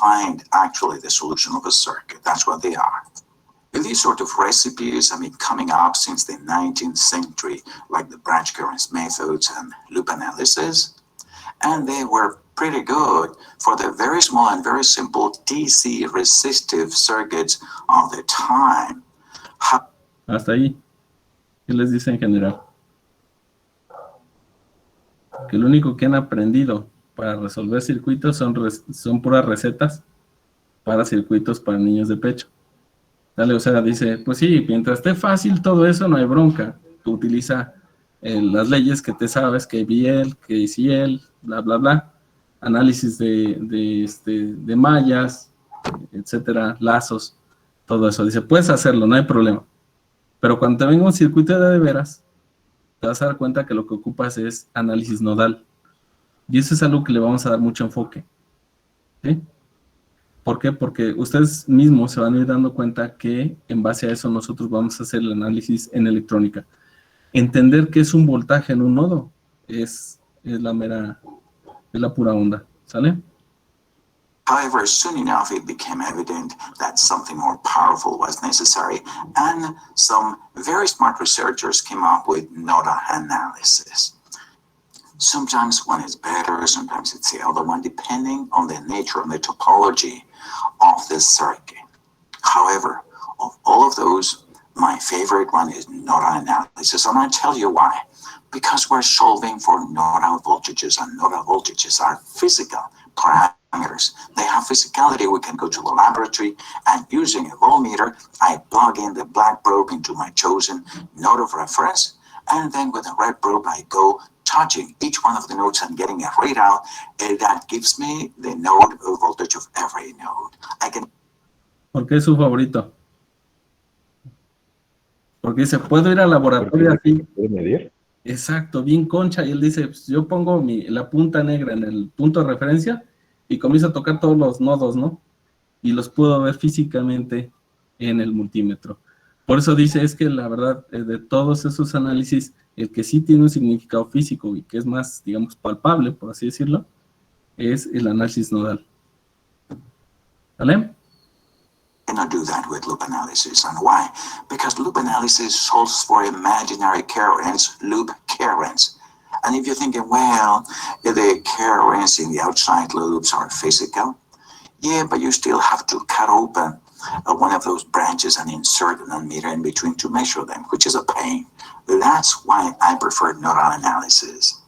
find actually the solution of a circuit. That's what they are. These sort of recipes have been coming up since the 19th century, like the branch currents methods and loop analysis, and they were pretty good for the very small and very simple DC resistive circuits of the time. Hasta ahí. ¿Qué les dice en general? Que lo único que han aprendido para resolver circuitos son puras recetas para circuitos para niños de pecho. Dale, o sea, dice, pues sí, mientras esté fácil todo eso, no hay bronca. Tú utiliza las leyes que te sabes, que KVL, KCL, bla, bla, bla. Análisis de mallas, etcétera, lazos, todo eso. Dice, puedes hacerlo, no hay problema. Pero cuando te venga un circuito de veras, te vas a dar cuenta que lo que ocupas es análisis nodal. Y eso es algo que le vamos a dar mucho enfoque. ¿Sí? ¿Por qué? Porque ustedes mismos se van a ir dando cuenta que en base a eso nosotros vamos a hacer el análisis en electrónica. Entender qué es un voltaje en un nodo es la pura onda. ¿Sale? However, soon enough it became evident that something more powerful was necessary, and some very smart researchers came up with nodal analysis. Sometimes one is better, sometimes it's the other one, depending on the nature and the topology of the circuit. However, of all of those, my favorite one is nodal analysis, and I'll tell you why. Because we're solving for nodal voltages, and nodal voltages are physical parameters. They have physicality. We can go to the laboratory, and using a voltmeter, I plug in the black probe into my chosen node of reference, and then with the red probe, I go touching each one of the nodes and getting a readout that gives me the node voltage of every node. ¿Por qué es su favorito? Porque dice, puedo ir al laboratorio así. ¿Puede medir? Exacto, bien concha. Y él dice, pues yo pongo la punta negra en el punto de referencia y comienzo a tocar todos los nodos, ¿no? Y los puedo ver físicamente en el multímetro. Por eso dice, es que la verdad, de todos esos análisis, el que sí tiene un significado físico y que es más, digamos, palpable, por así decirlo, es el análisis nodal. ¿Vale? Cannot do that with loop analysis. And why? Because loop analysis solves for imaginary currents, loop currents. And if you're thinking, well, the currents in the outside loops are physical, yeah, but you still have to cut open one of those branches and insert an ammeter in between to measure them, which is a pain. That's why I prefer nodal analysis.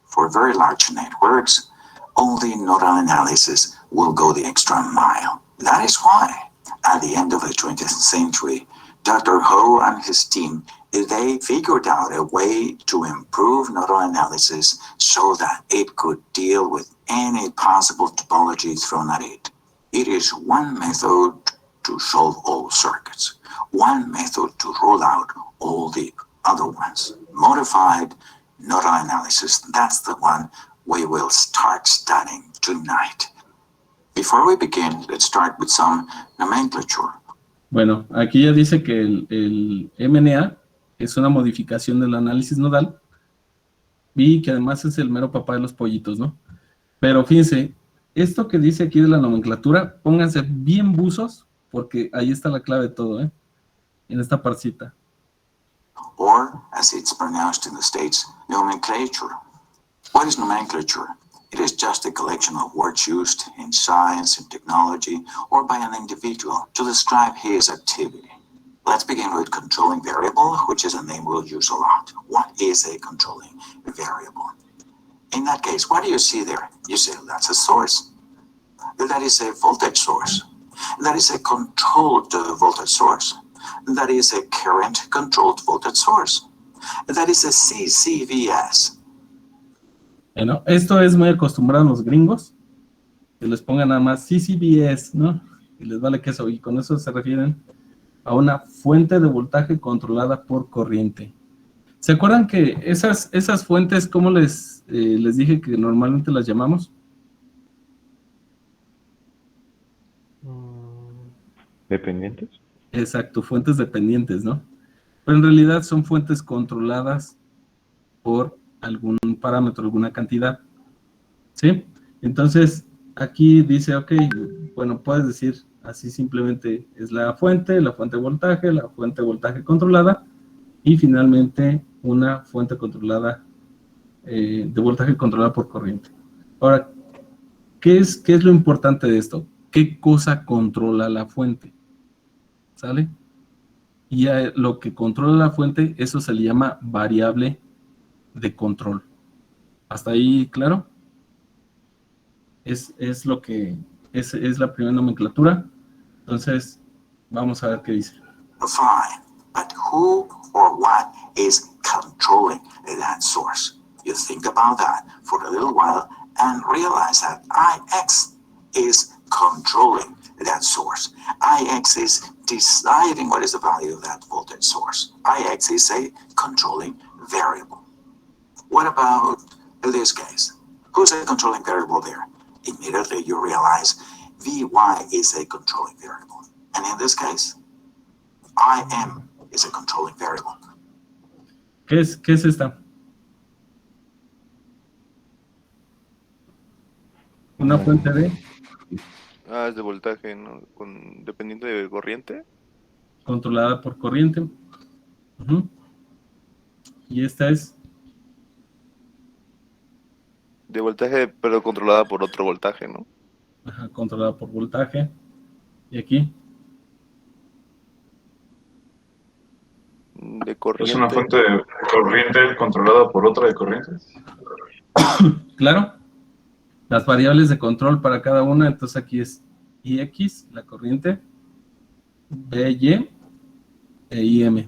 For very large networks, only nodal analysis will go the extra mile. That is why, at the end of the 20th century, Dr. Ho and his team, they figured out a way to improve nodal analysis so that it could deal with any possible topology thrown at it. It is one method to solve all circuits, one method to rule out all the other ones. Modified nodal analysis, that's the one we will start studying tonight. Before we begin, let's start with some nomenclature. Bueno, aquí ya dice que el MNA es una modificación del análisis nodal y que además es el mero papá de los pollitos, ¿no? Pero fíjense, esto que dice aquí de la nomenclatura, pónganse bien buzos, porque ahí está la clave de todo, ¿eh? En esta partecita. Or, as it's pronounced in the States, nomenclature. What is nomenclature? It is just a collection of words used in science and technology or by an individual to describe his activity. Let's begin with controlling variable, which is a name we'll use a lot. What is a controlling variable? In that case, what do you see there? You say, that's a source. That is a voltage source. That is a controlled voltage source. That is a current-controlled voltage source. That is a CCVS. Bueno, esto es muy acostumbrado a los gringos, que les pongan nada más CCVS, ¿no? Y les vale queso, y con eso se refieren a una fuente de voltaje controlada por corriente. ¿Se acuerdan que esas fuentes, cómo les dije que normalmente las llamamos? ¿Dependientes? Exacto, fuentes dependientes, ¿no? Pero en realidad son fuentes controladas por algún parámetro, alguna cantidad, ¿sí? Entonces, aquí dice, ok, bueno, puedes decir así simplemente es la fuente de voltaje, la fuente de voltaje controlada y finalmente una fuente controlada de voltaje controlada por corriente. Ahora, qué es lo importante de esto? ¿Qué cosa controla la fuente? ¿Sale? Y a lo que controla la fuente, eso se le llama variable de control. ¿Hasta ahí claro? Es lo que es la primera nomenclatura. Entonces, vamos a ver qué dice. Fine, but who or what is controlling that source? You think about that for a little while and realize that Ix is controlling that source. Ix is deciding what is the value of that voltage source. Ix is a controlling variable. What about this case? Who's a controlling variable there? Immediately you realize Vy is a controlling variable. And in this case, Im is a controlling variable. ¿Qué es esta? Una fuente de Es de voltaje, ¿no? Dependiente de corriente. controlada por corriente. Uh-huh. Y esta es De voltaje, pero controlada por otro voltaje, ¿no? controlada por voltaje. Y aquí De corriente. Es una fuente de corriente controlada por otra de corriente. claro, las variables de control para cada una, entonces aquí es Ix, la corriente, By e Im.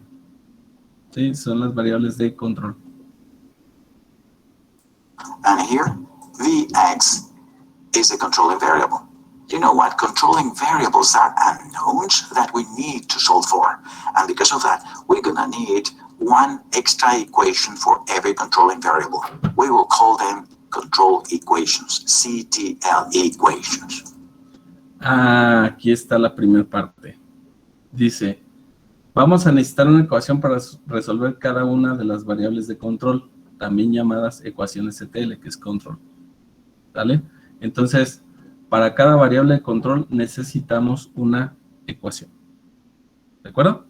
¿Sí? Son las variables de control. And here, Vx is a controlling variable. You know what? Controlling variables are unknowns that we need to solve for. And because of that, we're going to need one extra equation for every controlling variable. We will call them control equations, CTL equations. Aquí está la primera parte. Dice, vamos a necesitar una ecuación para resolver cada una de las variables de control, también llamadas ecuaciones CTL, que es control. ¿Vale? Entonces, para cada variable de control necesitamos una ecuación. ¿De acuerdo?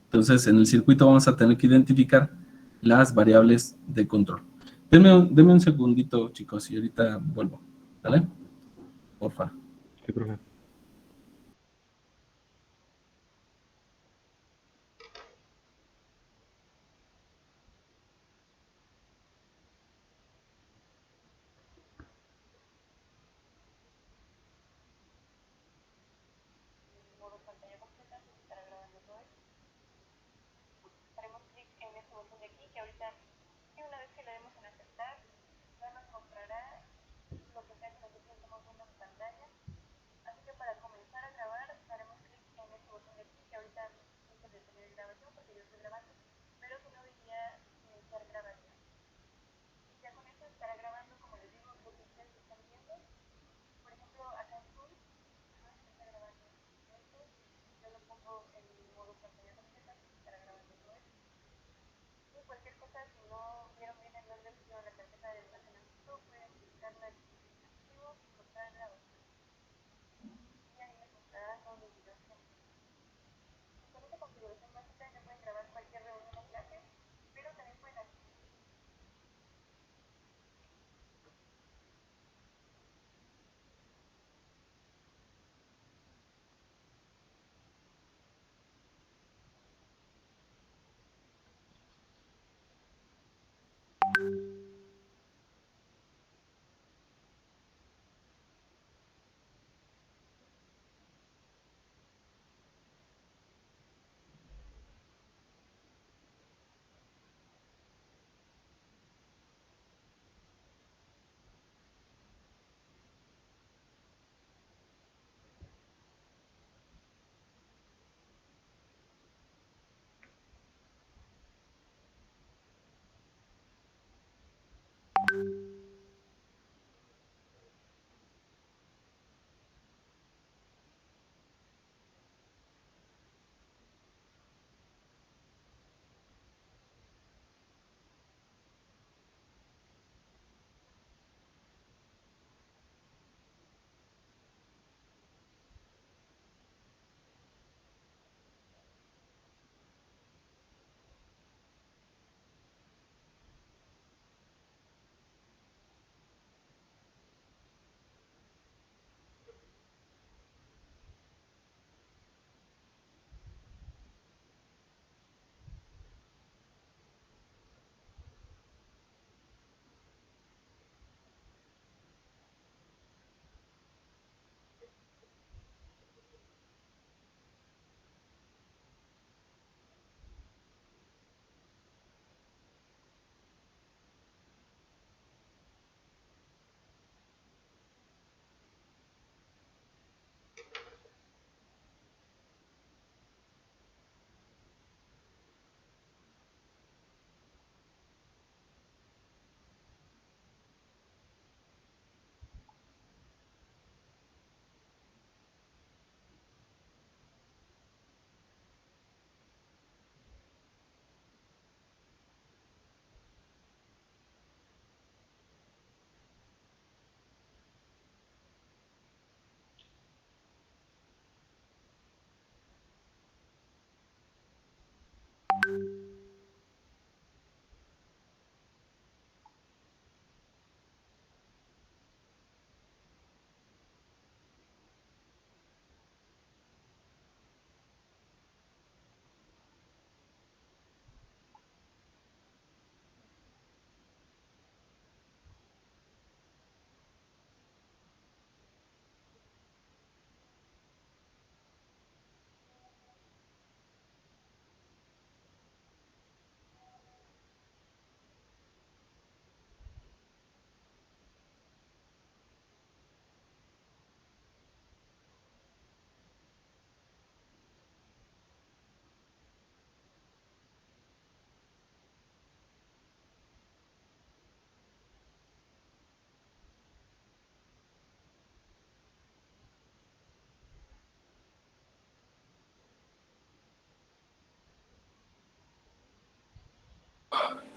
Entonces, en el circuito vamos a tener que identificar las variables de control. Denme un segundito, chicos, y ahorita vuelvo. ¿Vale? Porfa. Sí, profe.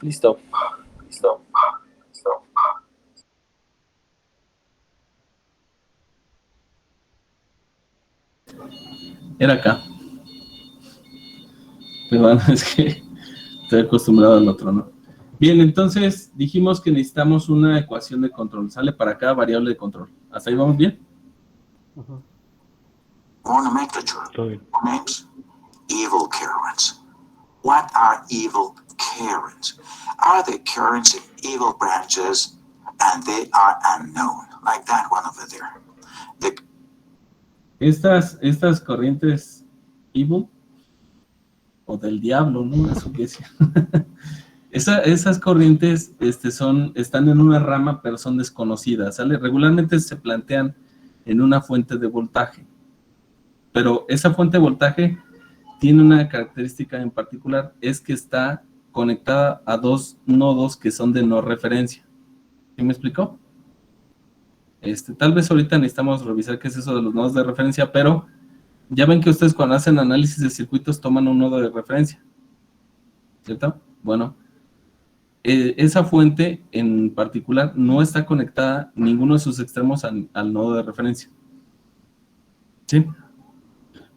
Listo. Era acá. Perdón, es que estoy acostumbrado al otro, ¿no? Bien, entonces dijimos que necesitamos una ecuación de control. Sale para cada variable de control. ¿Hasta ahí vamos bien? Nomenclature. Todo bien. Names. Evil currents. What are evil currents? Are the currents in evil branches and they are unknown, like that one over there. Estas corrientes evil o del diablo, ¿no? Eso que decía. Esas corrientes están en una rama, pero son desconocidas, ¿sale? Regularmente se plantean en una fuente de voltaje, pero esa fuente de voltaje tiene una característica en particular, es que está conectada a dos nodos que son de no referencia. ¿Sí me explicó? Tal vez ahorita necesitamos revisar qué es eso de los nodos de referencia, pero ya ven que ustedes cuando hacen análisis de circuitos toman un nodo de referencia, ¿cierto? Bueno, esa fuente en particular no está conectada ninguno de sus extremos al nodo de referencia. ¿Sí?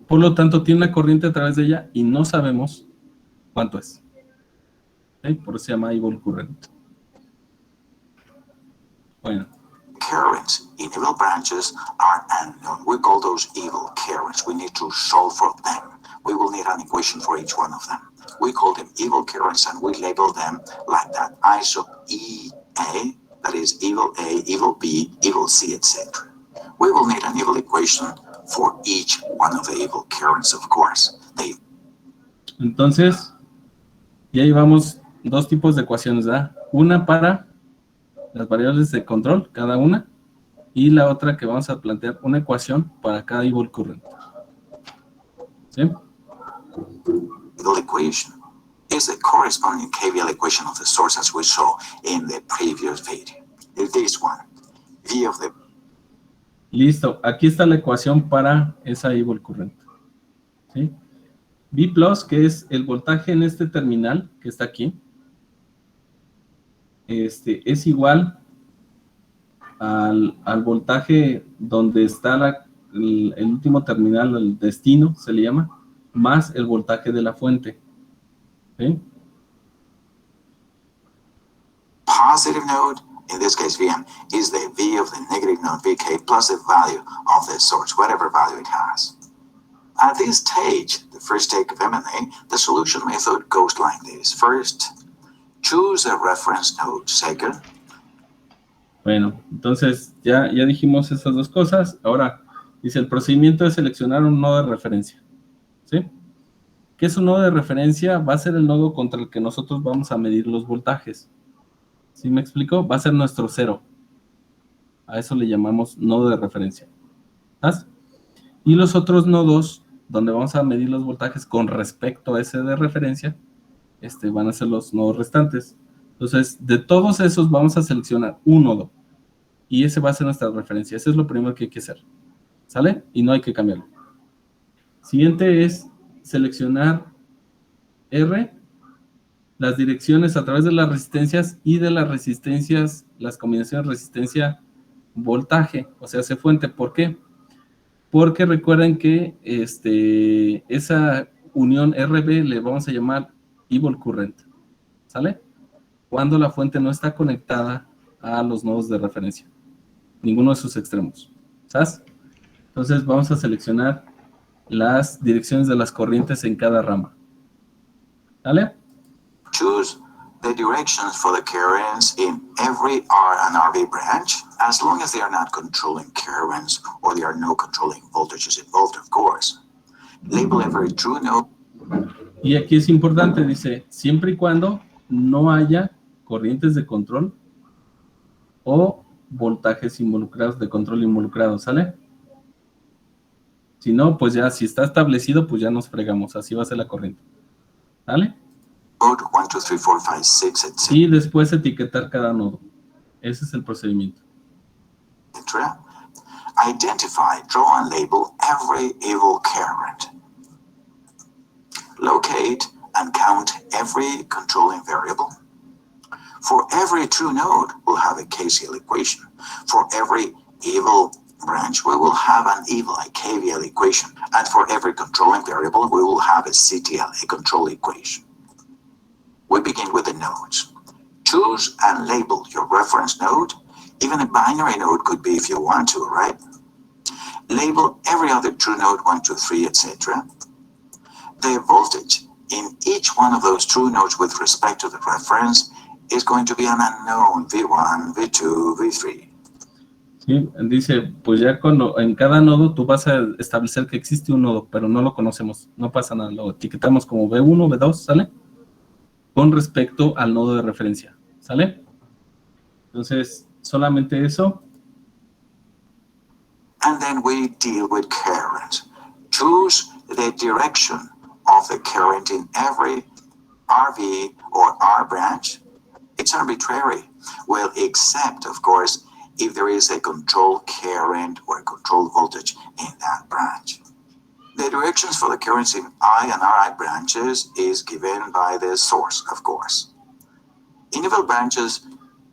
Por lo tanto, tiene una corriente a través de ella y no sabemos cuánto es. ¿Sí? Por eso se llama evil current. Bueno. Currents in evil branches are unknown. We call those evil currents. We need to solve for them. We will need an equation for each one of them. We call them evil currents and we label them like that. I sub EA, that is evil A, evil B, evil C, etc. We will need an evil equation for each one of the evil currents, of course. Entonces, ya llevamos dos tipos de ecuaciones, ¿verdad? Una para las variables de control, cada una, y la otra que vamos a plantear una ecuación para cada evil current. ¿Sí? Evil equation is the corresponding KVL equation of the source as we saw in the previous video. This one, V of the... Listo, aquí está la ecuación para esa evil current. ¿Sí? V plus, que es el voltaje en este terminal que está aquí, es igual al voltaje donde está el último terminal, el destino, se le llama, más el voltaje de la fuente. ¿Sí? Positive node, in this case Vn, is the V of the negative node Vk plus the value of the source, whatever value it has. At this stage, the first stage of M&A, the solution method goes like this. First, choose a reference node. Second. Bueno, entonces ya dijimos esas dos cosas. Ahora, dice el procedimiento de seleccionar un nodo de referencia. ¿Sí? ¿Qué es un nodo de referencia? Va a ser el nodo contra el que nosotros vamos a medir los voltajes. ¿Sí me explico? Va a ser nuestro cero. A eso le llamamos nodo de referencia. ¿Sabes? Y los otros nodos donde vamos a medir los voltajes con respecto a ese de referencia, van a ser los nodos restantes. Entonces, de todos esos vamos a seleccionar un nodo. Y ese va a ser nuestra referencia. Ese es lo primero que hay que hacer. ¿Sale? Y no hay que cambiarlo. Siguiente es seleccionar R, las direcciones a través de las resistencias y de las resistencias, las combinaciones resistencia-voltaje, o sea, hace fuente. ¿Por qué? Porque recuerden que esa unión RB le vamos a llamar evil current. ¿Sale? Cuando la fuente no está conectada a los nodos de referencia. Ninguno de sus extremos. ¿Sabes? Entonces vamos a seleccionar las direcciones de las corrientes en cada rama. ¿Vale? Choose the directions for the currents in every R and RV branch, as long as they are not controlling currents or there are no controlling voltages involved, of course. Label every true node. Y aquí es importante, dice, siempre y cuando no haya corrientes de control o voltajes involucrados, de control involucrados, ¿sale? Si no, pues ya, si está establecido, pues ya nos fregamos, así va a ser la corriente. ¿Vale? 1, 2, 3, 4, 5, 6, etc. Y después etiquetar cada nodo. Ese es el procedimiento. Identify, draw and label every evil current. Locate and count every controlling variable? For every true node, we'll have a KCL equation. For every evil branch, we will have an evil, a KVL equation. And for every controlling variable, we will have a CTL, a control equation. We begin with the nodes. Choose and label your reference node. Even a binary node could be if you want to, right? Label every other true node 1, 2, 3, etc. The voltage in each one of those true nodes with respect to the reference is going to be an unknown, V1, V2, V3. Sí, dice, pues ya cuando en cada nodo tú vas a establecer que existe un nodo, pero no lo conocemos, no pasa nada, lo etiquetamos como V1, V2, ¿sale? Con respecto al nodo de referencia, ¿sale? Entonces, solamente eso. And then we deal with current. Choose the direction of the current in every RV or R branch. It's arbitrary. Well, except, of course, if there is a control current or a control voltage in that branch. The directions for the currents in I and RI branches is given by the source, of course. In evil branches,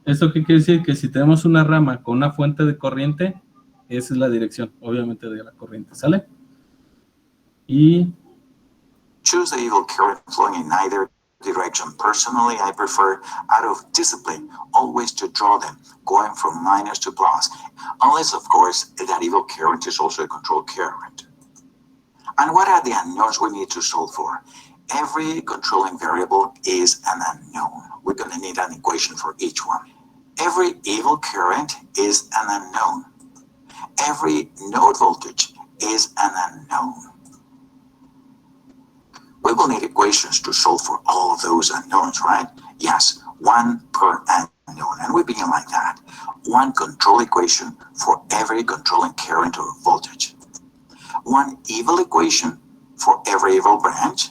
¿Esto qué quiere decir? Que si tenemos una rama con una fuente de corriente, esa es la dirección, obviamente, de la corriente, ¿sale? Y choose the evil current flowing in either direction. Personally, I prefer, out of discipline, always to draw them going from minus to plus, unless, of course, that evil current is also a control current. And what are the unknowns we need to solve for? Every controlling variable is an unknown. We're going to need an equation for each one. Every evil current is an unknown. Every node voltage is an unknown. We will need equations to solve for all of those unknowns, right? Yes, one per unknown. And we begin like that. One control equation for every controlling current or voltage. One evil equation for every evil branch.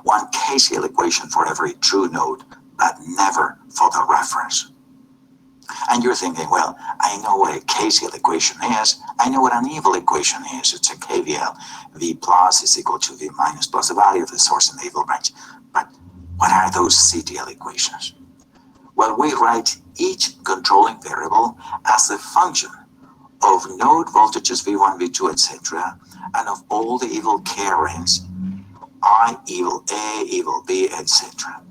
One KCL equation for every true node, but never for the reference. And you're thinking, well, I know what a KCL equation is. I know what an evil equation is. It's a KVL. V plus is equal to V minus plus the value of the source in the evil branch. But what are those CTL equations? Well, we write each controlling variable as a function of node voltages V1, V2, etc., and of all the evil currents, I, evil A, evil B, etc.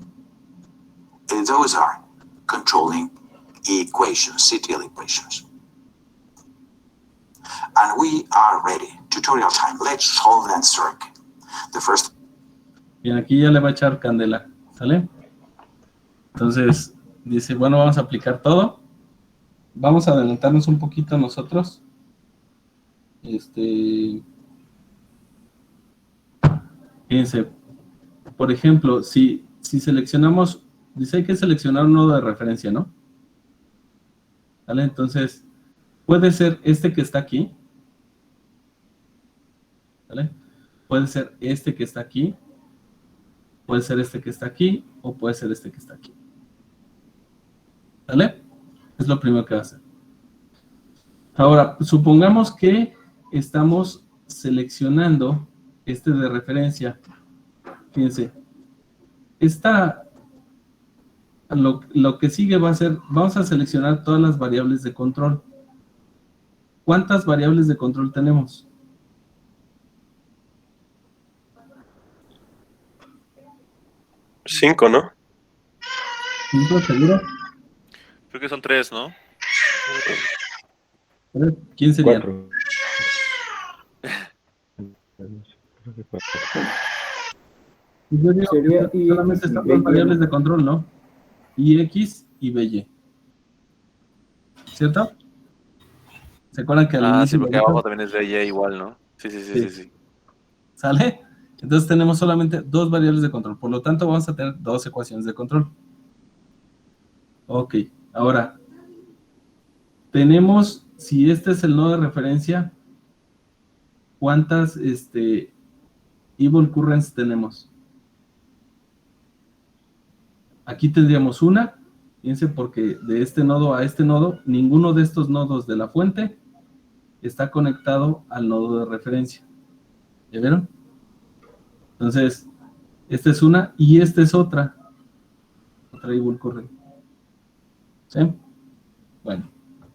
Those are controlling equations, CTL equations. And we are ready. Tutorial time. Let's solve that circuit. The first. Bien, aquí ya le va a echar candela, ¿sale? Entonces, dice, bueno, vamos a aplicar todo. Vamos a adelantarnos un poquito nosotros. Fíjense, por ejemplo, si seleccionamos, dice hay que seleccionar un nodo de referencia, ¿no? ¿Vale? Entonces, puede ser este que está aquí, ¿vale? Puede ser este que está aquí, puede ser este que está aquí, o puede ser este que está aquí. ¿Vale? Es lo primero que va a hacer. Ahora, supongamos que estamos seleccionando este de referencia. Fíjense, lo que sigue va a ser, vamos a seleccionar todas las variables de control. ¿Cuántas variables de control tenemos? Cinco, ¿no? ¿5 seguro? Creo que son 3, ¿no? ¿Quién sería? 4. Creo que 4. Yo digo Sería que solamente I, están y dos BY. variables de control, ¿no? IX y BY. ¿Cierto? ¿Se acuerdan que al Ah, sí, inicio porque abajo también es BY igual, ¿no? Sí. ¿Sale? Entonces tenemos solamente dos variables de control. Por lo tanto, vamos a tener dos ecuaciones de control. Ok. Ahora, tenemos, si este es el nodo de referencia, ¿cuántas evil currents tenemos? Aquí tendríamos una. Fíjense, porque de este nodo a este nodo, ninguno de estos nodos de la fuente está conectado al nodo de referencia. ¿Ya vieron? Entonces, Esta es una y esta es otra. Otra Evil Current. ¿Sí? Bueno.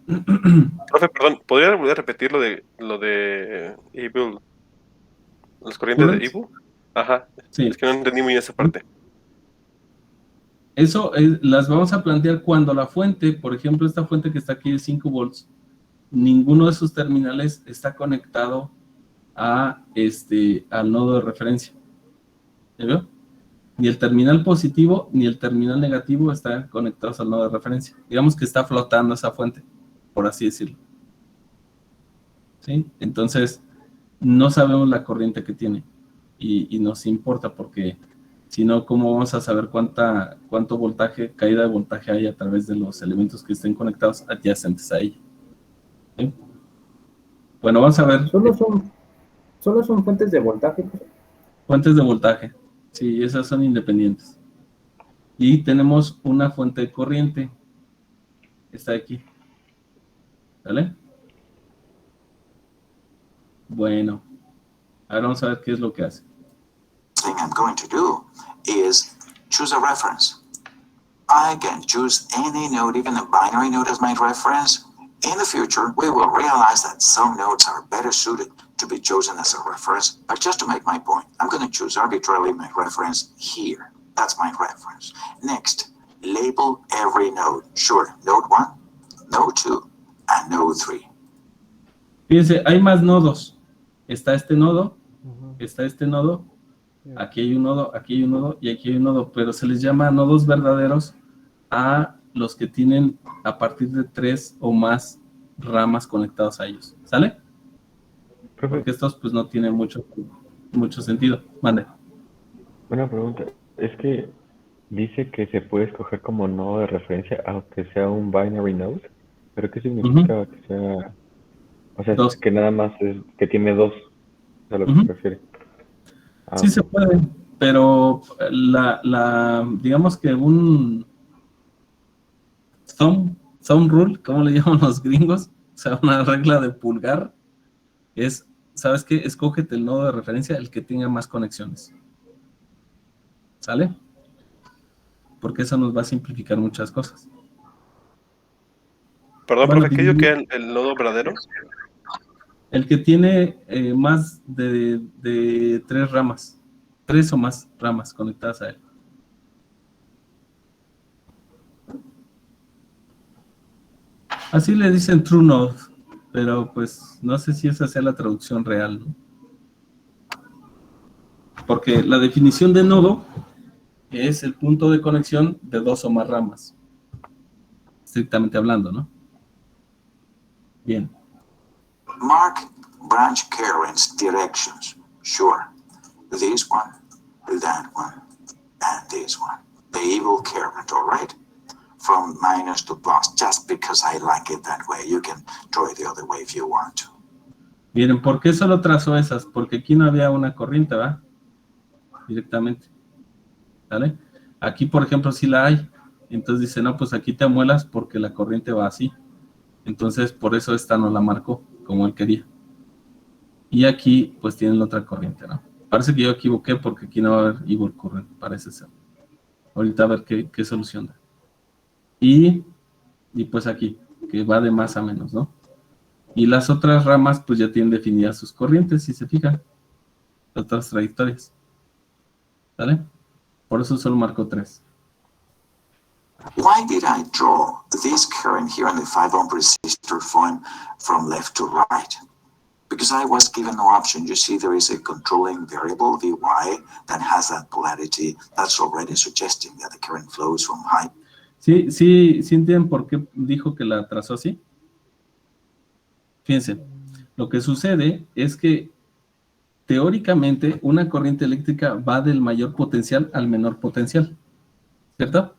Profe, perdón, ¿podría volver a repetir lo de Evil? ¿Las corrientes de Currents. Evil? Ajá, Sí. es que no entendí muy bien esa parte. Eso las vamos a plantear cuando la fuente, por ejemplo, esta fuente que está aquí de 5 volts, ninguno de sus terminales está conectado al nodo de referencia. ¿Ya veo? Ni el terminal positivo ni el terminal negativo están conectados al nodo de referencia. Digamos que está flotando esa fuente, por así decirlo. ¿Sí? Entonces, no sabemos la corriente que tiene y nos importa porque si no, ¿cómo vamos a saber cuánto voltaje, caída de voltaje hay a través de los elementos que estén conectados adyacentes a ella? ¿Sí? Bueno, vamos a ver. Solo son fuentes de voltaje. Fuentes de voltaje. Sí, esas son independientes. Y tenemos una fuente de corriente. Está aquí. ¿Vale? Bueno. Ahora vamos a ver qué es lo que hace. Thing I'm going to do is choose a reference. I can choose any node, even a binary node as my reference. In the future, we will realize that some nodes are better suited to be chosen as a reference. But just to make my point, I'm going to choose arbitrarily my reference here. That's my reference. Next, label every node. Sure, node 1, node 2, and node 3. Fíjense, hay más nodos. Está este nodo, está este nodo, aquí hay un nodo, aquí hay un nodo y aquí hay un nodo, pero se les llama nodos verdaderos a los que tienen a partir de 3 o más ramas conectados a ellos. ¿Sale? Porque estos pues no tienen mucho sentido. Mande. Una pregunta. Es que dice que se puede escoger como nodo de referencia aunque sea un binary node. ¿Pero qué significa que sea? O sea, Dos. que nada más es que tiene dos. A lo que se refiere. Sí se puede, pero digamos que un thumb rule, ¿cómo le llaman los gringos? O sea, una regla de pulgar es, ¿sabes qué? Escógete el nodo de referencia, el que tenga más conexiones. ¿Sale? Porque eso nos va a simplificar muchas cosas. Perdón, Bueno, profe, ¿qué yo que el nodo verdadero? El que tiene más de 3 ramas, 3 o más ramas conectadas a él. Así le dicen true node, pero pues no sé si esa sea la traducción real, ¿no? Porque la definición de nodo es el punto de conexión de 2 o más ramas, estrictamente hablando, ¿no? Bien. Mark branch currents directions. Sure. This one, that one, and this one. The evil current, all right? From minus to plus, just because I like it that way. You can draw it the other way if you want to. Miren, ¿por qué solo trazó esas? Porque aquí no había una corriente, ¿verdad? Directamente. ¿Vale? Aquí, por ejemplo, sí la hay. Entonces dice, no, pues aquí te amuelas porque la corriente va así. Entonces, por eso esta no la marcó como él quería. Y aquí, pues tienen la otra corriente, ¿no? Parece que yo equivoqué porque aquí no va a haber evil current, parece ser. Ahorita a ver qué solución da. Y pues aquí, que va de más a menos, ¿no? Y las otras ramas, pues ya tienen definidas sus corrientes, si se fijan. Otras trayectorias. ¿Vale? Por eso solo marcó 3. Why did I draw this current here in the 5 ohm resistor from left to right? Because I was given no option. You see, there is a controlling variable, Vy, that has that polarity. That's already suggesting that the current flows from high. ¿Sí entienden por qué dijo que la trazó así? Fíjense, lo que sucede es que teóricamente una corriente eléctrica va del mayor potencial al menor potencial, ¿cierto?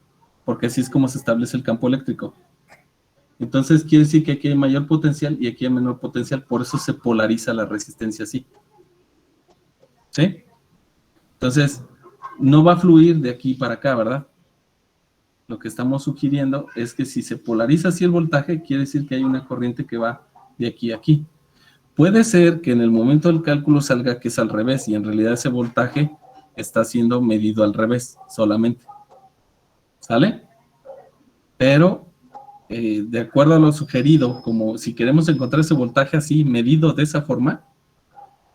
Porque así es como se establece el campo eléctrico. Entonces quiere decir que aquí hay mayor potencial y aquí hay menor potencial, por eso se polariza la resistencia así. ¿Sí? Entonces, no va a fluir de aquí para acá, ¿verdad? Lo que estamos sugiriendo es que si se polariza así el voltaje, quiere decir que hay una corriente que va de aquí a aquí. Puede ser que en el momento del cálculo salga que es al revés y en realidad ese voltaje está siendo medido al revés solamente. ¿Sale? Pero de acuerdo a lo sugerido, como si queremos encontrar ese voltaje así medido de esa forma,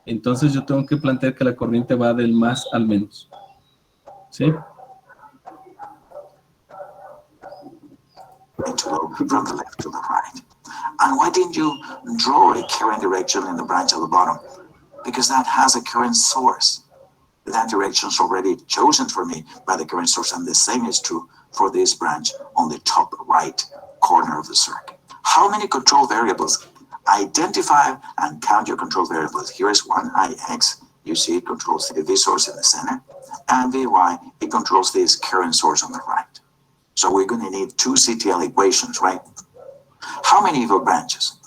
entonces yo tengo que plantear que la corriente va del más al menos. ¿Sí? From the left to the right. And why didn't you draw a current direction in the branch at the bottom? Because that has a current source. That direction is already chosen for me by the current source, and the same is true for this branch on the top right corner of the circuit. How many control variables? Identify and count your control variables. Here is one, Ix. You see it controls the V source in the center, and Vy, it controls this current source on the right. So we're going to need two CTL equations, right? How many evil branches?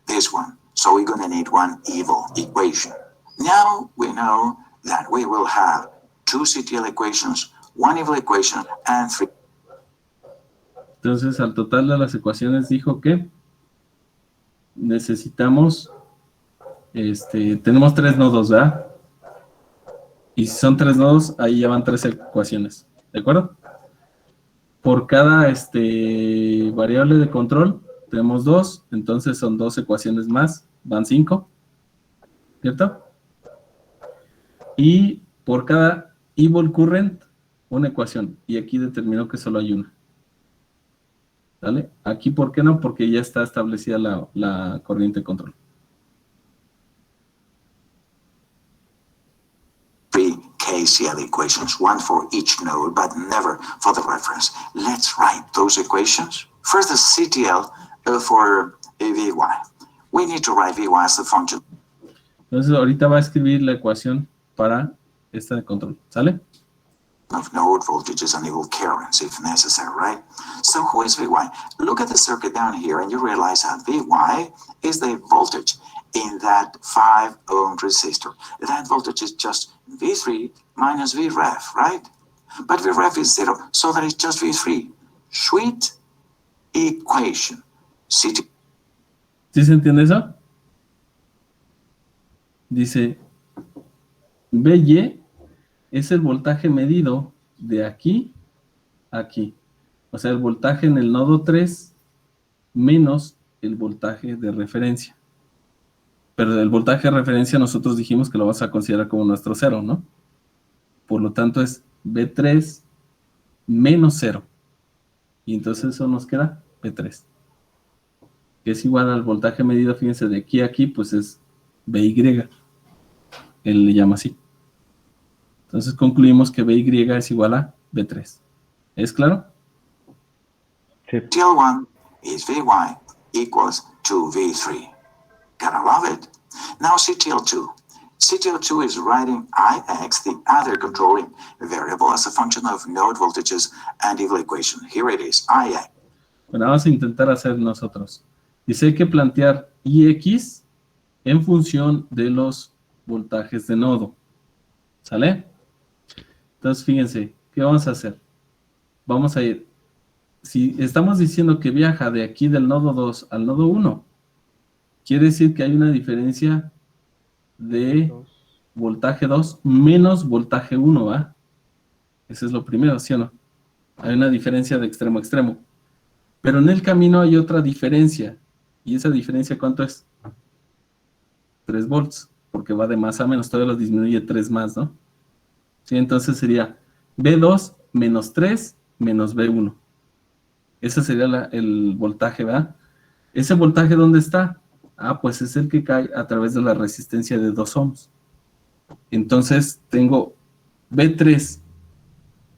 This one. So we're going to need one evil equation. Now we know that we will have two CTL equations, one evil equation, and three. Entonces, al total de las ecuaciones dijo que necesitamos, tenemos 3 nodos, ¿verdad? Y si son 3 nodos, ahí ya van 3 ecuaciones, ¿de acuerdo? Por cada variable de control tenemos 2, entonces son 2 ecuaciones más, van 5, ¿cierto? Y por cada evil current, una ecuación, y aquí determinó que solo hay una. ¿Vale? Aquí, ¿por qué no? Porque ya está establecida la corriente de control. Three KCL equations, one for each node, but never for the reference. Let's write those equations. First, the CTL for Vy. We need to write Vy as the function. Entonces, ahorita va a escribir la ecuación para esta de control. ¿Sale? Of node voltages and evil currents if necessary, right? So who is Vy? Look at the circuit down here and you realize that Vy is the voltage in that 5 ohm resistor. That voltage is just V3 minus Vref, right? But Vref is 0, so that is just V3. Sweet equation. ¿Sí se entiende eso? Dice, Vy es el voltaje medido de aquí a aquí. O sea, el voltaje en el nodo 3 menos el voltaje de referencia. Pero el voltaje de referencia nosotros dijimos que lo vamos a considerar como nuestro 0, ¿no? Por lo tanto es V3 menos 0. Y entonces eso nos queda V3. Que es igual al voltaje medido, fíjense, de aquí a aquí, pues es Vy. Él le llama así. Entonces concluimos que Vy es igual a V3. ¿Es claro? Sí. CTL1 is Vy equals to V3. Gotta love it. Now CTL2. CTL2 is writing Ix, the other controlling variable, as a function of node voltages and evil equation. Here it is, Ix. Bueno, vamos a intentar hacer nosotros. Dice, hay que plantear Ix en función de los voltajes de nodo. ¿Sale? Entonces, fíjense, ¿qué vamos a hacer? Vamos a ir, si estamos diciendo que viaja de aquí del nodo 2 al nodo 1, quiere decir que hay una diferencia de voltaje 2 menos voltaje 1, ¿va? Eso es lo primero, ¿sí o no? Hay una diferencia de extremo a extremo. Pero en el camino hay otra diferencia. ¿Y esa diferencia cuánto es? 3 volts, porque va de más a menos, todavía lo disminuye 3 más, ¿no? Sí, entonces sería V2 menos 3 menos V1. Ese sería el voltaje, ¿verdad? ¿Ese voltaje dónde está? Ah, pues es el que cae a través de la resistencia de 2 ohms. Entonces tengo V2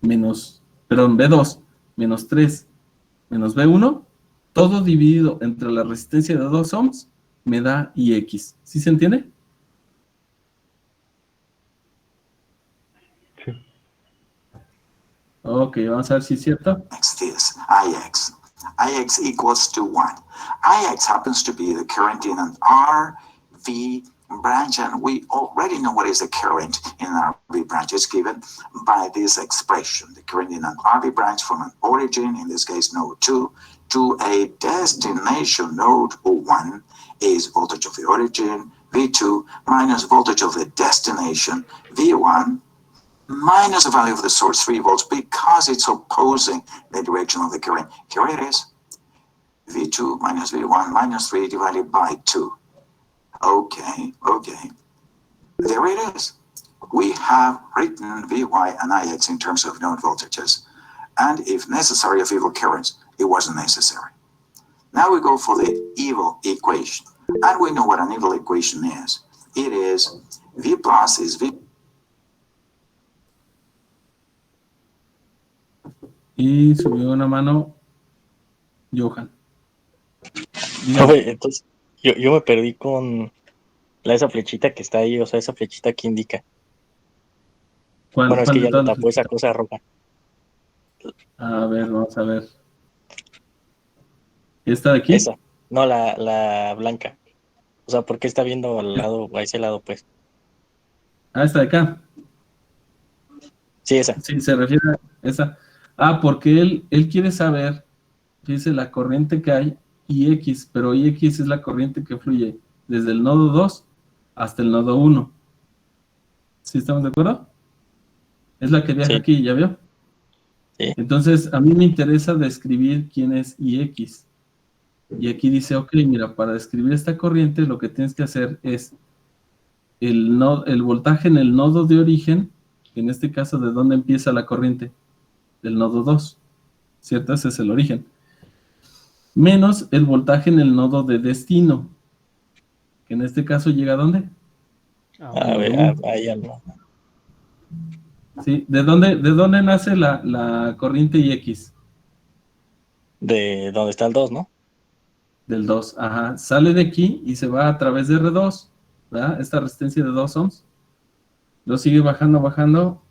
menos 3 menos V1, todo dividido entre la resistencia de 2 ohms, me da Ix. ¿Sí se entiende? Sí. Ok, vamos a ver si es cierto. This, Ix. Ix equals to 1. Ix happens to be the current in an RV branch, and we already know what is the current in an RV branch. It's given by this expression. The current in an RV branch from an origin, in this case node 2, to a destination node 1 is voltage of the origin, V2, minus voltage of the destination, V1, minus the value of the source, 3 volts, because it's opposing the direction of the current. Here it is. V2 minus V1 minus 3 divided by 2. Okay. There it is. We have written Vy and Ix in terms of node voltages. And if necessary, of evil currents. It wasn't necessary. Now we go for the evil equation. And we know what an evil equation is. It is V plus is V. Y subió una mano Johan. Dígame. Profe, entonces, yo me perdí con esa flechita que está ahí, o sea, esa flechita que indica. ¿Cuál- Bueno, es cuál que de ya lo todas las tapó esa flechitas? cosa roja. A ver, vamos a ver. ¿Esta de aquí? Esa, no la blanca. O sea, ¿por qué está viendo al lado, a ese lado, pues? Ah, esta de acá. Sí, esa. Sí, se refiere a esa. Ah, porque él quiere saber, dice, la corriente que hay IX, pero IX es la corriente que fluye desde el nodo 2 hasta el nodo 1. ¿Sí estamos de acuerdo? Es la que viaja Sí. aquí, ¿ya vio? Sí. Entonces, a mí me interesa describir quién es IX. Y aquí dice, ok, mira, para describir esta corriente, lo que tienes que hacer es el voltaje en el nodo de origen, que en este caso, ¿de dónde empieza la corriente? Del nodo 2, ¿cierto? Ese es el origen. Menos el voltaje en el nodo de destino, que en este caso llega ¿a dónde? A ver, ahí algo. ¿Sí? ¿De dónde nace la corriente IX? De donde está el 2, ¿no? Del 2, ajá. Sale de aquí y se va a través de R2, ¿verdad? Esta resistencia de 2 ohms. Luego sigue bajando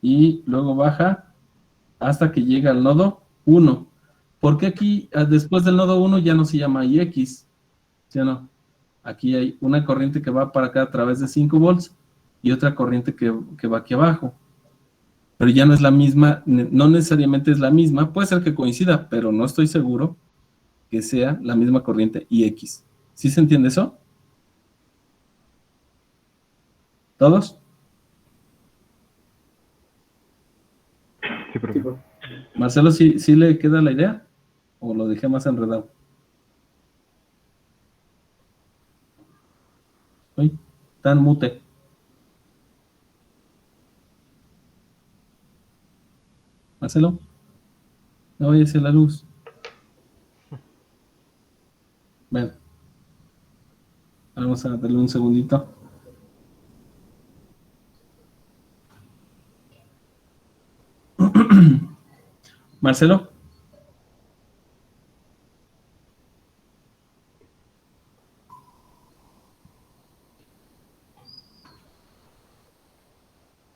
y luego baja hasta que llega al nodo 1. ¿Por qué aquí, después del nodo 1, ya no se llama IX? ¿Sí o no? Aquí hay una corriente que va para acá a través de 5 volts y otra corriente que va aquí abajo. Pero ya no es la misma, no necesariamente es la misma, puede ser que coincida, pero no estoy seguro que sea la misma corriente IX. ¿Sí se entiende eso? ¿Todos? Sí, profe. Marcelo, ¿sí le queda la idea? ¿O lo dejé más enredado? Uy, tan mute. Marcelo, no vayas a la luz. Ven. Vamos a darle un segundito. Marcelo.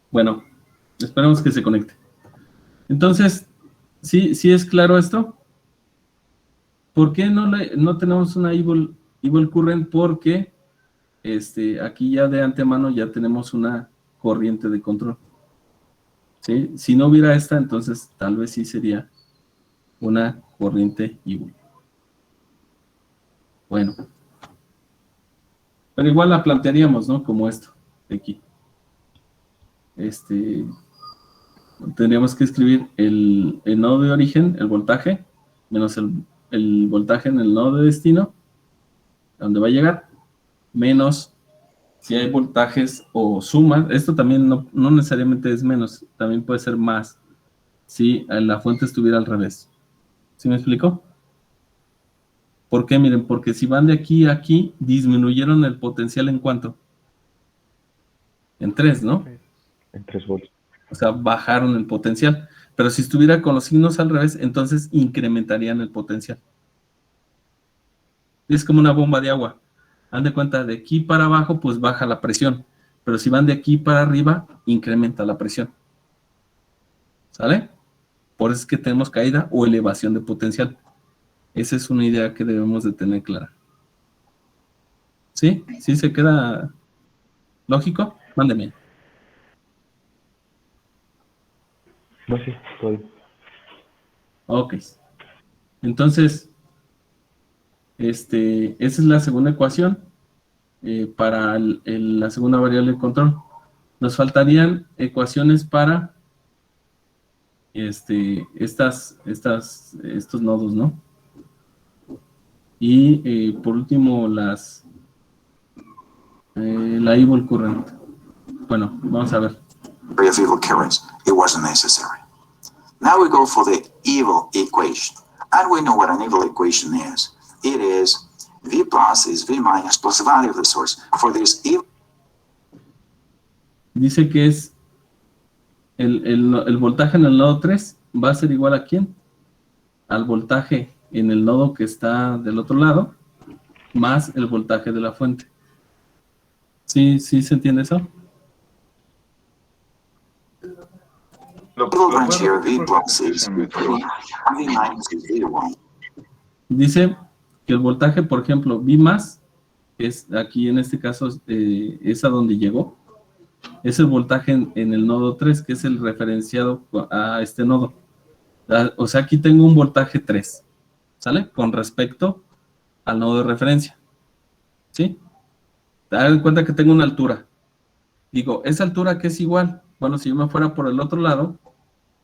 Bueno, esperemos que se conecte. Entonces, ¿sí es claro esto? ¿Por qué no tenemos una evil current? Porque aquí ya de antemano ya tenemos una corriente de control. ¿Sí? Si no hubiera esta, entonces tal vez sí sería una corriente evil. Bueno. Pero igual la plantearíamos, ¿no? Como esto, de aquí. Tendríamos que escribir el nodo de origen, el voltaje, menos el voltaje en el nodo de destino, a donde va a llegar, menos si hay voltajes o sumas. Esto también no necesariamente es menos, también puede ser más si la fuente estuviera al revés. ¿Sí me explico? ¿Por qué? Miren, porque si van de aquí a aquí, disminuyeron el potencial ¿en cuánto? En 3, ¿no? En 3 volts. O sea, bajaron el potencial. Pero si estuviera con los signos al revés, entonces incrementarían el potencial. Es como una bomba de agua. Han de cuenta, de aquí para abajo, pues baja la presión. Pero si van de aquí para arriba, incrementa la presión. ¿Sale? Por eso es que tenemos caída o elevación de potencial. Esa es una idea que debemos de tener clara. ¿Sí? ¿Sí se queda lógico? Mándeme. No, sí, todo bien. Ok. Entonces, esa es la segunda ecuación para la segunda variable de control. Nos faltarían ecuaciones para estos nodos, ¿no? Y por último, la evil current. Bueno, vamos a ver. Of evil currents, it wasn't necessary. Now we go for the evil equation. And we know what an evil equation is. It is V plus is V minus plus the value of the source. For this evil... Dice que es el voltaje en el nodo 3 va a ser igual a ¿quién? Al voltaje en el nodo que está del otro lado, más el voltaje de la fuente. ¿Sí se entiende eso? Evil branch here, V plus is V, V minus is V1. Dice que el voltaje, por ejemplo, V más, es aquí en este caso es a donde llegó. Es el voltaje en el nodo 3, que es el referenciado a este nodo. O sea, aquí tengo un voltaje 3, ¿sale? Con respecto al nodo de referencia, ¿sí? Ten en cuenta que tengo una altura. Digo, ¿esa altura qué es igual? Bueno, si yo me fuera por el otro lado,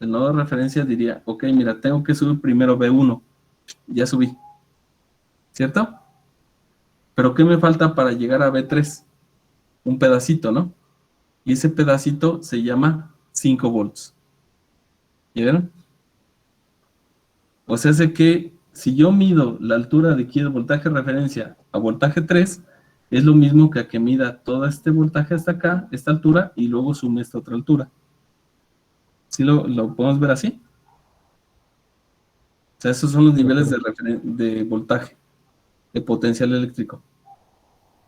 el nodo de referencia diría, ok, mira, tengo que subir primero B1. Ya subí, ¿cierto? Pero ¿qué me falta para llegar a B3? Un pedacito, ¿no? Y ese pedacito se llama 5 volts. ¿Ya vieron? O sea, hace que si yo mido la altura de aquí de voltaje referencia a voltaje 3, es lo mismo que a que mida todo este voltaje hasta acá, esta altura, y luego sume esta otra altura. ¿Sí lo podemos ver así? O sea, esos son los niveles de voltaje, de potencial eléctrico.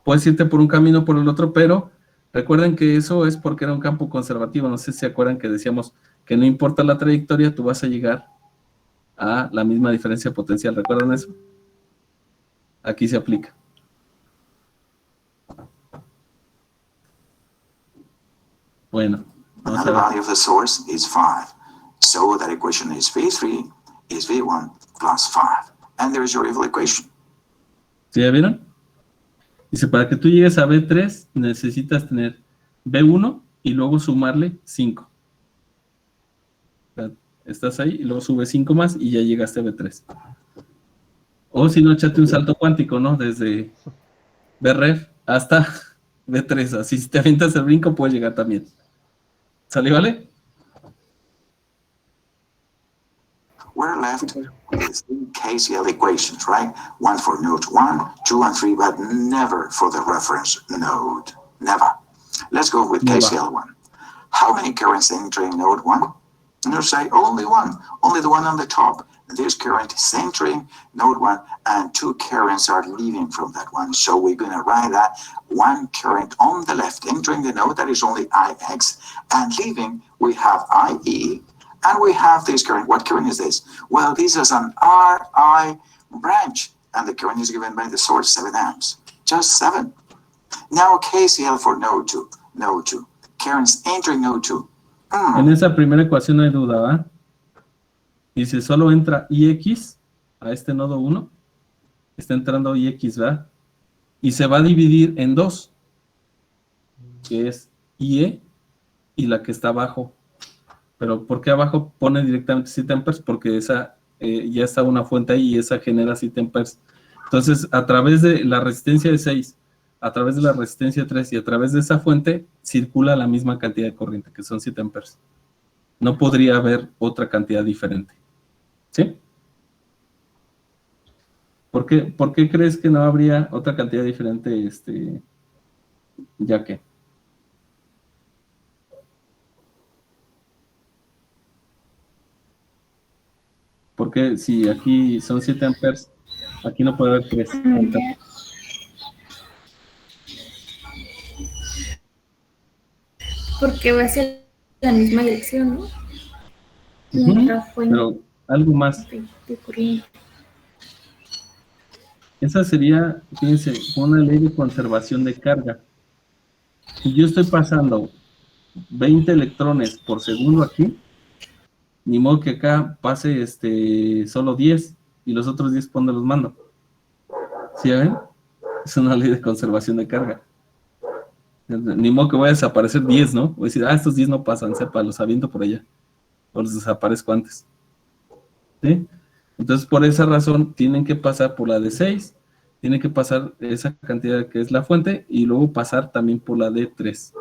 Puedes irte por un camino o por el otro, pero recuerden que eso es porque era un campo conservativo. No sé si se acuerdan que decíamos que no importa la trayectoria, tú vas a llegar a la misma diferencia potencial. ¿Recuerdan eso? Aquí se aplica. Bueno, vamos And the a ver. value of the source is 5. So that equation is V3 is V1 plus 5. And there's your evil equation. ¿Sí ya vieron? Dice, para que tú llegues a B3, necesitas tener B1 y luego sumarle 5. O sea, estás ahí y luego subes 5 más y ya llegaste a B3. O si no, échate un salto cuántico, ¿no? Desde Bref hasta B3. Así si te avientas el brinco, puedes llegar también. ¿Sale, vale? We're left with KCL equations, right? One for node 1, 2, and 3, but never for the reference node. Never. Let's go with Never. KCL 1. How many currents entering node 1? And you say only one, only the one on the top. This current is entering node 1, and 2 currents are leaving from that one. So we're going to write that one current on the left entering the node, that is only IX, and leaving, we have IE, and we have this current. What current is this? Well, this is an RI branch, and the current is given by the source, 7 amps. Just 7. Now KCL for node 2. Node 2. Currents entering node 2. En esa primera ecuación no hay duda, ¿va? Dice, solo entra IX a este nodo 1. Está entrando IX, ¿va? Y se va a dividir en 2, que es IE y la que está abajo. Pero ¿por qué abajo pone directamente 7 amperes? Porque esa ya está una fuente ahí y esa genera 7 amperes. Entonces, a través de la resistencia de 6, a través de la resistencia 3 y a través de esa fuente, circula la misma cantidad de corriente, que son 7 amperes. No podría haber otra cantidad diferente. ¿Sí? ¿Por qué crees que no habría otra cantidad diferente, ya que? Porque si aquí son 7 amperes, aquí no puede haber 3. Porque va a ser la misma dirección, ¿no? Pero algo más. De corriente. Esa sería, fíjense, una ley de conservación de carga. Si yo estoy pasando 20 electrones por segundo aquí, ni modo que acá pase solo 10 y los otros 10 ¿por dónde los mando? ¿Sí ven? Es una ley de conservación de carga. Ni modo que voy a desaparecer 10, ¿no? Voy a decir, estos 10 no pasan, sepa, los aviento por allá. O los desaparezco antes. ¿Sí? Entonces, por esa razón, tienen que pasar por la de 6, tienen que pasar esa cantidad que es la fuente, y luego pasar también por la de 3.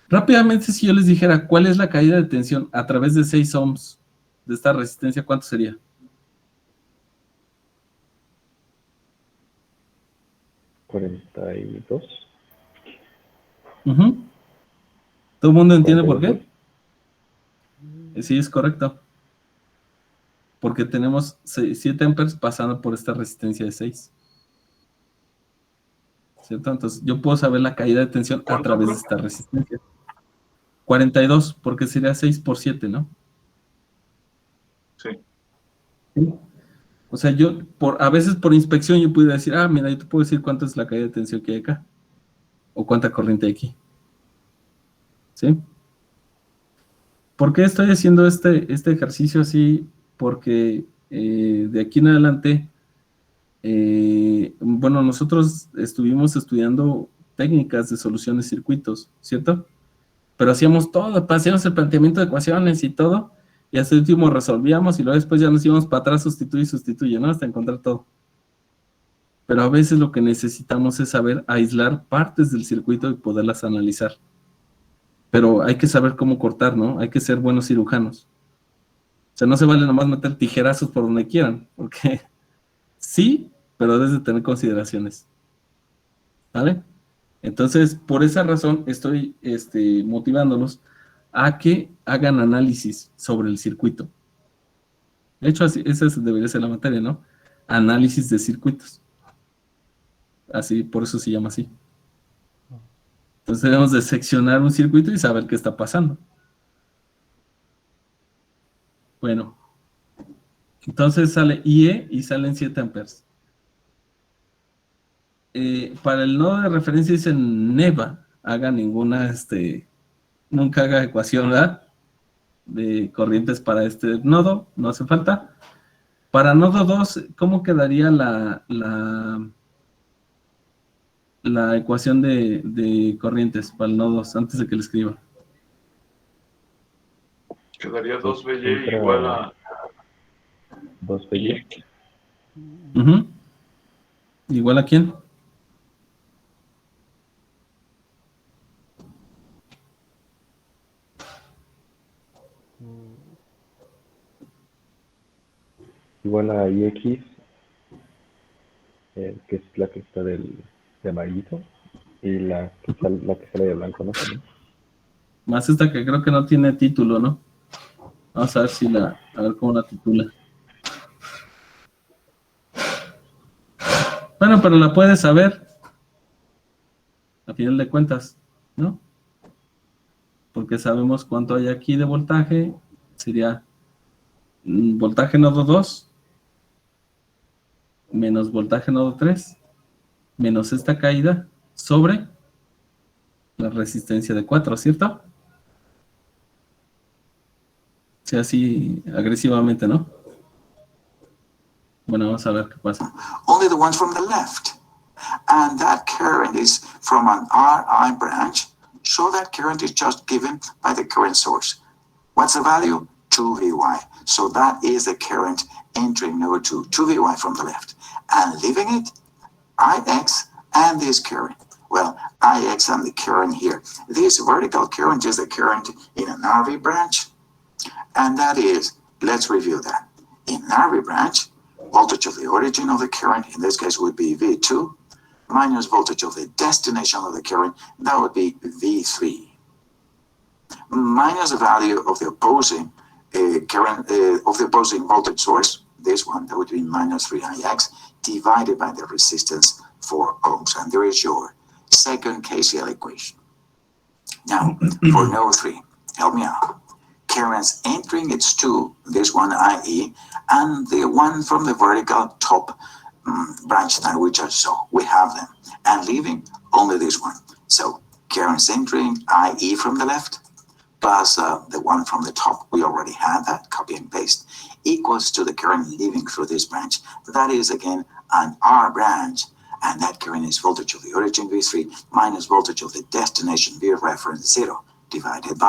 Rápidamente, si yo les dijera cuál es la caída de tensión a través de 6 ohms de esta resistencia, ¿cuánto sería? 42. ¿Todo el mundo entiende por 42 qué? Sí, es correcto. Porque tenemos 7 amperes pasando por esta resistencia de 6. ¿Cierto? Entonces, yo puedo saber la caída de tensión a través de esta resistencia. 42, porque sería 6 por 7, ¿no? Sí. ¿Sí? O sea, yo, a veces por inspección, yo puedo decir, mira, yo te puedo decir cuánto es la caída de tensión que hay acá. O cuánta corriente hay aquí. ¿Sí? ¿Por qué estoy haciendo este ejercicio así? Porque de aquí en adelante, bueno, nosotros estuvimos estudiando técnicas de solución de circuitos, ¿cierto? Pero hacíamos todo, hacíamos el planteamiento de ecuaciones y todo, y hasta el último resolvíamos, y luego después ya nos íbamos para atrás, sustituye, ¿no? Hasta encontrar todo. Pero a veces lo que necesitamos es saber aislar partes del circuito y poderlas analizar. Pero hay que saber cómo cortar, ¿no? Hay que ser buenos cirujanos. O sea, no se vale nomás meter tijerazos por donde quieran, porque sí, pero debes de tener consideraciones. ¿Vale? Entonces, por esa razón estoy motivándolos a que hagan análisis sobre el circuito. De hecho, esa debería ser la materia, ¿no? Análisis de circuitos. Así, por eso se llama así. Entonces debemos de seccionar un circuito y saber qué está pasando. Bueno, entonces sale IE y salen 7 amperes. Para el nodo de referencia dicen NEVA, haga ninguna, nunca haga ecuación, ¿verdad? De corrientes para este nodo, no hace falta. Para nodo 2, ¿cómo quedaría la ecuación de corrientes para el nodo 2 antes de que le escriba? Quedaría 2BY igual a 2BY. ¿Igual a quién? Igual a IX, que es la que está de amarillito, y la que sale de blanco, ¿no? Más esta que creo que no tiene título, ¿no? Vamos a ver a ver cómo la titula. Bueno, pero la puedes saber a final de cuentas, ¿no? Porque sabemos cuánto hay aquí de voltaje. Sería voltaje nodo 2 menos voltaje nodo 3 menos esta caída sobre la resistencia de 4, ¿cierto? O sea, así agresivamente, ¿no? Bueno, vamos a ver qué pasa. Only the ones from the left. And that current is from an RI branch, so that current is just given by the current source. What's the value? 2VY. So that is the current entering node 2, 2VY from the left. And leaving it, IX and this current. Well, IX and the current here. This vertical current is the current in an RV branch. And that is, let's review that. In an RV branch, voltage of the origin of the current, in this case would be V2, minus voltage of the destination of the current, that would be V3. Minus the value of the opposing current, of the opposing voltage source, this one, that would be minus 3IX, divided by the resistance 4 ohms. And there is your second KCL equation. Now, for node 3, help me out. Currents entering its 2, this one IE, and the one from the vertical top branch that we just saw. We have them. And leaving only this one. So currents entering IE from the left, plus the one from the top, we already had that, copy and paste, equals to the current leaving through this branch. That is, again, an R branch. And that current is voltage of the origin V3 minus voltage of the destination V reference 0 divided by